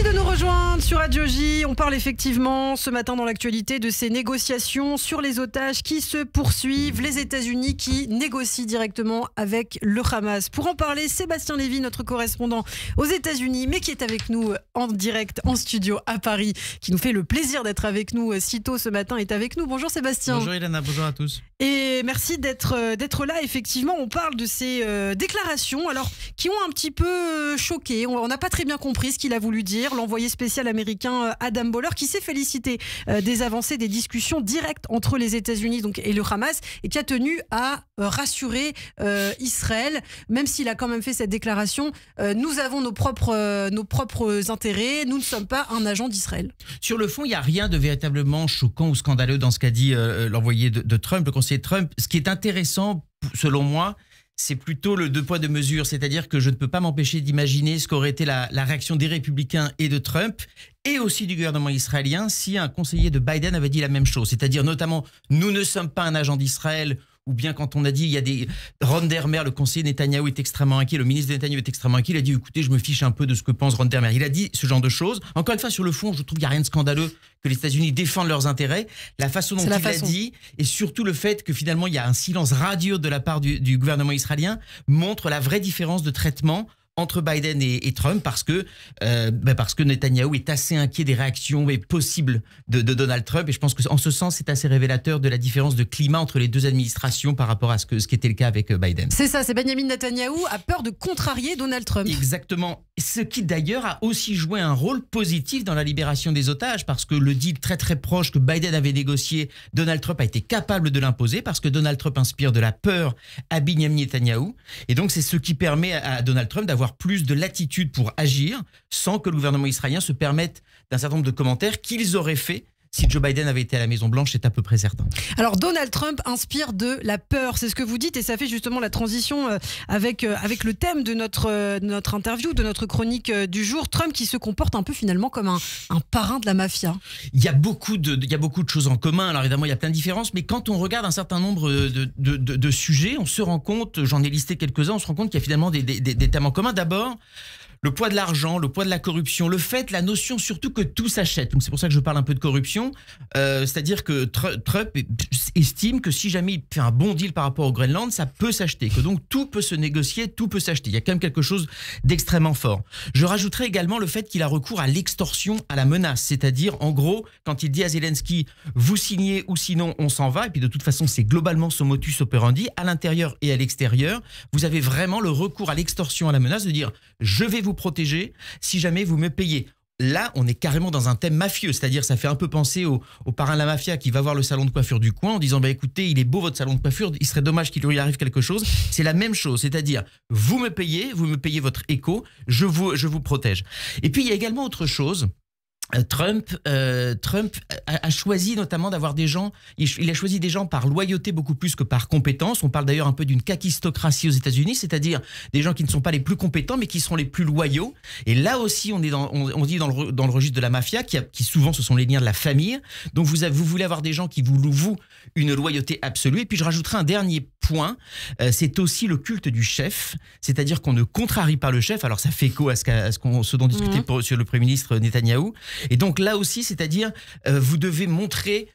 Merci de nous rejoindre sur Radio J. On parle effectivement ce matin dans l'actualité de ces négociations sur les otages qui se poursuivent. Les États-Unis qui négocient directement avec le Hamas. Pour en parler, Sébastien Lévy, notre correspondant aux États-Unis, mais qui est avec nous en direct en studio à Paris, qui nous fait le plaisir d'être avec nous si tôt ce matin, est avec nous. Bonjour Sébastien. Bonjour Ilana, bonjour à tous. Et merci d'être là. Effectivement, on parle de ces déclarations alors, qui ont un petit peu choqué. On n'a pas très bien compris ce qu'il a voulu dire. L'envoyé spécial américain Adam Boehler, qui s'est félicité des avancées des discussions directes entre les États-Unis et le Hamas, et qui a tenu à rassurer Israël, même s'il a quand même fait cette déclaration. Nous avons nos propres intérêts. Nous ne sommes pas un agent d'Israël. Sur le fond, il n'y a rien de véritablement choquant ou scandaleux dans ce qu'a dit l'envoyé de Trump, le conseiller de Trump. Ce qui est intéressant, selon moi, c'est plutôt le deux poids deux mesures, c'est-à-dire que je ne peux pas m'empêcher d'imaginer ce qu'aurait été la réaction des républicains et de Trump et aussi du gouvernement israélien si un conseiller de Biden avait dit la même chose, c'est-à-dire notamment nous ne sommes pas un agent d'Israël, ou bien quand on a dit, il y a des... Ron Dermer, le conseiller Netanyahou est extrêmement inquiet, le ministre de Netanyahou est extrêmement inquiet, il a dit écoutez, je me fiche un peu de ce que pense Ron Dermer. Il a dit ce genre de choses. Encore une fois, sur le fond, je trouve qu'il n'y a rien de scandaleux que les États-Unis défendent leurs intérêts. La façon dont il l'a dit, et surtout le fait que finalement il y a un silence radieux de la part du gouvernement israélien, montre la vraie différence de traitement entre Biden et Trump parce que Netanyahou est assez inquiet des réactions possibles de Donald Trump, et je pense qu'en ce sens c'est assez révélateur de la différence de climat entre les deux administrations par rapport à ce qui était le cas avec Biden. C'est ça, c'est Benjamin Netanyahou a peur de contrarier Donald Trump. Exactement, ce qui d'ailleurs a aussi joué un rôle positif dans la libération des otages, parce que le deal très très proche que Biden avait négocié, Donald Trump a été capable de l'imposer parce que Donald Trump inspire de la peur à Benjamin Netanyahou, et donc c'est ce qui permet à Donald Trump d'avoir plus de latitude pour agir sans que le gouvernement israélien se permette d'un certain nombre de commentaires qu'ils auraient fait si Joe Biden avait été à la Maison-Blanche, c'est à peu près certain. Alors Donald Trump inspire de la peur, c'est ce que vous dites, et ça fait justement la transition avec le thème de notre interview, de notre chronique du jour. Trump qui se comporte un peu finalement comme un parrain de la mafia. Il y a beaucoup de choses en commun, alors évidemment il y a plein de différences, mais quand on regarde un certain nombre de sujets, on se rend compte, j'en ai listé quelques-uns, on se rend compte qu'il y a finalement des thèmes en commun. D'abord, le poids de l'argent, le poids de la corruption, la notion surtout que tout s'achète. Donc c'est pour ça que je parle un peu de corruption. C'est-à-dire que Trump estime que si jamais il fait un bon deal par rapport au Groenland, ça peut s'acheter. Que donc tout peut se négocier, tout peut s'acheter. Il y a quand même quelque chose d'extrêmement fort. Je rajouterai également le fait qu'il a recours à l'extorsion, à la menace. C'est-à-dire, en gros, quand il dit à Zelensky, vous signez ou sinon on s'en va. Et puis de toute façon, c'est globalement son modus operandi, à l'intérieur et à l'extérieur. Vous avez vraiment le recours à l'extorsion, à la menace, de dire, je vais vous protéger si jamais vous me payez. Là, on est carrément dans un thème mafieux, c'est-à-dire ça fait un peu penser au parrain de la mafia qui va voir le salon de coiffure du coin en disant écoutez, il est beau votre salon de coiffure, il serait dommage qu'il lui arrive quelque chose. C'est la même chose, c'est-à-dire vous me payez votre écho, je vous protège. Et puis il y a également autre chose. Trump a choisi notamment d'avoir des gens, il a choisi des gens par loyauté beaucoup plus que par compétence. On parle d'ailleurs un peu d'une kakistocratie aux États-Unis, c'est-à-dire des gens qui ne sont pas les plus compétents mais qui seront les plus loyaux. Et là aussi on dit dans le registre de la mafia qui souvent ce sont les liens de la famille. Donc vous voulez avoir des gens qui vous louent une loyauté absolue. Et puis je rajouterai un dernier point, c'est aussi le culte du chef, c'est-à-dire qu'on ne contrarie pas le chef. Alors ça fait écho à ce dont discutait sur le Premier ministre Netanyahou. Et donc là aussi, c'est-à-dire, vous devez montrer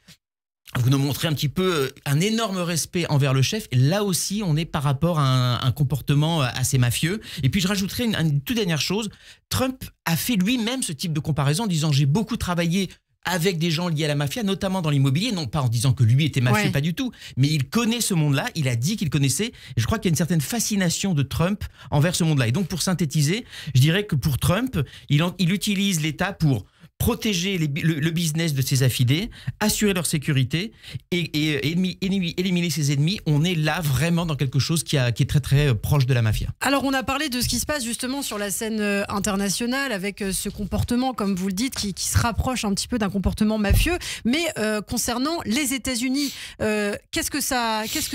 un petit peu un énorme respect envers le chef. Et là aussi, on est par rapport à un comportement assez mafieux. Et puis je rajouterai une toute dernière chose. Trump a fait lui-même ce type de comparaison en disant j'ai beaucoup travaillé avec des gens liés à la mafia, notamment dans l'immobilier, non pas en disant que lui était mafieux, pas du tout, mais il connaît ce monde-là, il a dit qu'il connaissait, et je crois qu'il y a une certaine fascination de Trump envers ce monde-là. Et donc pour synthétiser, je dirais que pour Trump, il utilise l'État pour protéger le business de ses affidés, assurer leur sécurité et éliminer ses ennemis. On est là vraiment dans quelque chose qui est très très proche de la mafia. Alors on a parlé de ce qui se passe justement sur la scène internationale avec ce comportement, comme vous le dites, qui se rapproche un petit peu d'un comportement mafieux. Mais concernant les États-Unis, qu'est-ce que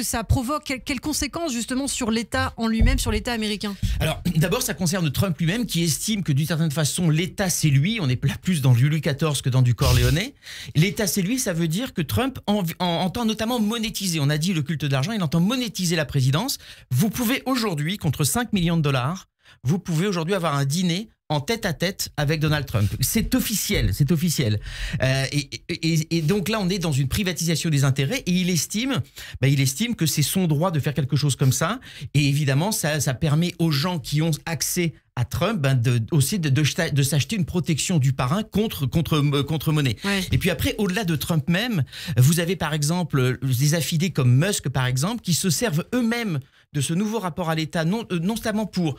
ça provoque? Quelles conséquences justement sur l'État en lui-même, sur l'État américain? Alors d'abord ça concerne Trump lui-même qui estime que d'une certaine façon l'État c'est lui. On est là plus dans du Louis XIV que dans du Corleone. L'État, c'est lui, ça veut dire que Trump entend notamment monétiser. On a dit le culte de l'argent, il entend monétiser la présidence. Vous pouvez aujourd'hui, contre 5 millions de dollars, vous pouvez aujourd'hui avoir un dîner en tête-à-tête avec Donald Trump. C'est officiel, c'est officiel. Et donc là, on est dans une privatisation des intérêts et il estime que c'est son droit de faire quelque chose comme ça. Et évidemment, ça permet aux gens qui ont accès à Trump aussi de s'acheter une protection du parrain contre monnaie. Ouais. Et puis après, au-delà de Trump même, vous avez par exemple des affidés comme Musk par exemple qui se servent eux-mêmes de ce nouveau rapport à l'État, non seulement pour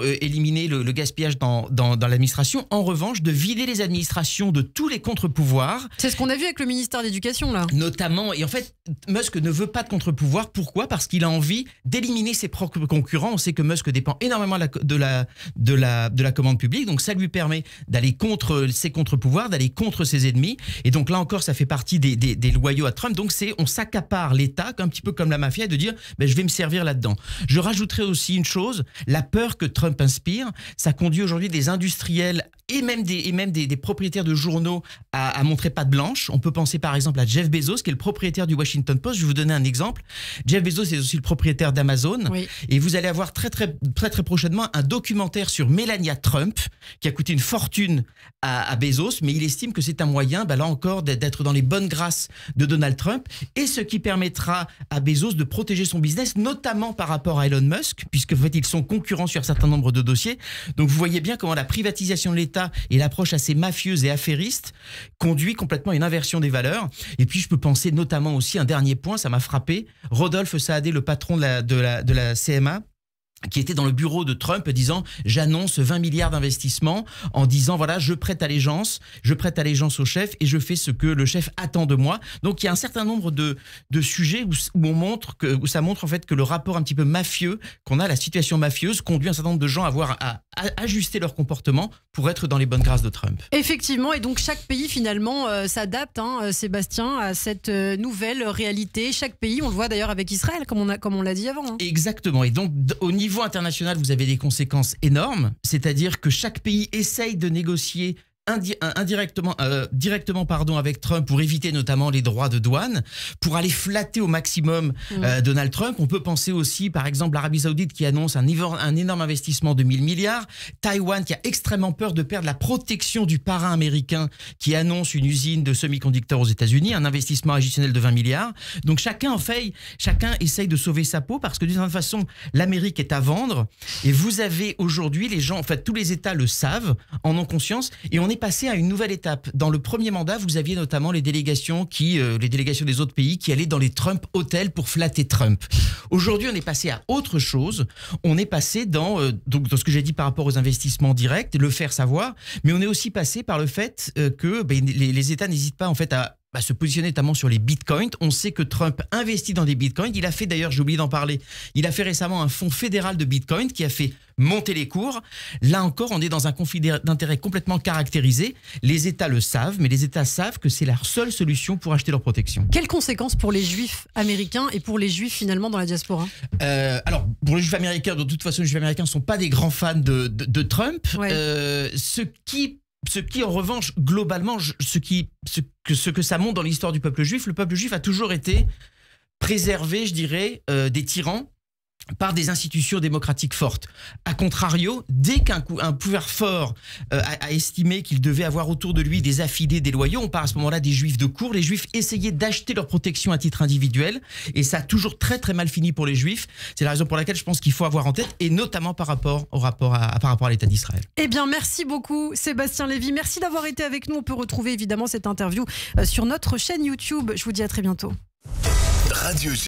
éliminer le gaspillage dans l'administration, en revanche de vider les administrations de tous les contre-pouvoirs. C'est ce qu'on a vu avec le ministère de l'Éducation là. Notamment, et en fait Musk ne veut pas de contre-pouvoir. Pourquoi ? Parce qu'il a envie d'éliminer ses propres concurrents. On sait que Musk dépend énormément de la commande publique, donc ça lui permet d'aller contre ses contre-pouvoirs, d'aller contre ses ennemis. Et donc là encore, ça fait partie des loyaux à Trump. Donc on s'accapare l'État, un petit peu comme la mafia, et de dire je vais me servir là-dedans. Je rajouterai aussi une chose, la peur que Trump inspire, ça conduit aujourd'hui des industriels et même des propriétaires de journaux à montrer patte blanche. On peut penser par exemple à Jeff Bezos, qui est le propriétaire du Washington Post. Je vais vous donner un exemple. Jeff Bezos est aussi le propriétaire d'Amazon. Oui. Et vous allez avoir très prochainement un documentaire sur Melania Trump, qui a coûté une fortune à Bezos, mais il estime que c'est un moyen, là encore, d'être dans les bonnes grâces de Donald Trump, et ce qui permettra à Bezos de protéger son business, notamment par rapport à Elon Musk, puisque en fait, ils sont concurrents sur un certain nombre de dossiers. Donc vous voyez bien comment la privatisation de l'État et l'approche assez mafieuse et affairiste conduit complètement à une inversion des valeurs. Et puis je peux penser notamment aussi, un dernier point, ça m'a frappé, Rodolphe Saadé, le patron de la CMA, qui était dans le bureau de Trump disant j'annonce 20 milliards d'investissements, en disant voilà, je prête allégeance au chef et je fais ce que le chef attend de moi. Donc il y a un certain nombre de sujets où ça montre en fait que le rapport un petit peu mafieux qu'on a, la situation mafieuse, conduit un certain nombre de gens à ajuster leur comportement pour être dans les bonnes grâces de Trump. Effectivement, et donc chaque pays finalement s'adapte, Sébastien, à cette nouvelle réalité. Chaque pays, on le voit d'ailleurs avec Israël, comme on l'a dit avant. Exactement. Et donc au niveau international, vous avez des conséquences énormes, c'est-à-dire que chaque pays essaye de négocier directement avec Trump pour éviter notamment les droits de douane, pour aller flatter au maximum Donald Trump. On peut penser aussi par exemple l'Arabie Saoudite qui annonce un énorme investissement de 1000 milliards, Taïwan qui a extrêmement peur de perdre la protection du parrain américain qui annonce une usine de semi-conducteurs aux États-Unis, un investissement additionnel de 20 milliards. Donc chacun essaye de sauver sa peau parce que d'une certaine façon l'Amérique est à vendre et vous avez aujourd'hui les gens, en fait tous les États le savent, en ont conscience, et on est passé à une nouvelle étape. Dans le premier mandat, vous aviez notamment les délégations des autres pays qui allaient dans les Trump Hotels pour flatter Trump. Aujourd'hui, on est passé à autre chose. On est passé dans ce que j'ai dit par rapport aux investissements directs, le faire savoir, mais on est aussi passé par le fait que les États n'hésitent pas en fait à se positionner notamment sur les bitcoins. On sait que Trump investit dans des bitcoins. Il a fait d'ailleurs, j'ai oublié d'en parler, il a fait récemment un fonds fédéral de bitcoin qui a fait monter les cours. Là encore, on est dans un conflit d'intérêts complètement caractérisé. Les États le savent, mais les États savent que c'est la seule solution pour acheter leur protection. Quelles conséquences pour les Juifs américains et pour les Juifs finalement dans la diaspora ? Alors, pour les Juifs américains, de toute façon, les Juifs américains ne sont pas des grands fans de Trump. Ouais. Ce qui, en revanche, globalement, ce que ça montre dans l'histoire du peuple juif, le peuple juif a toujours été préservé, je dirais, des tyrans par des institutions démocratiques fortes. A contrario, dès qu'un pouvoir fort a estimé qu'il devait avoir autour de lui des affidés, des loyaux, on parle à ce moment-là des Juifs de cour, les Juifs essayaient d'acheter leur protection à titre individuel, et ça a toujours très très mal fini pour les Juifs. C'est la raison pour laquelle je pense qu'il faut avoir en tête, et notamment par rapport à l'État d'Israël. Eh bien, merci beaucoup Sébastien Lévy, merci d'avoir été avec nous. On peut retrouver évidemment cette interview sur notre chaîne YouTube. Je vous dis à très bientôt. Radio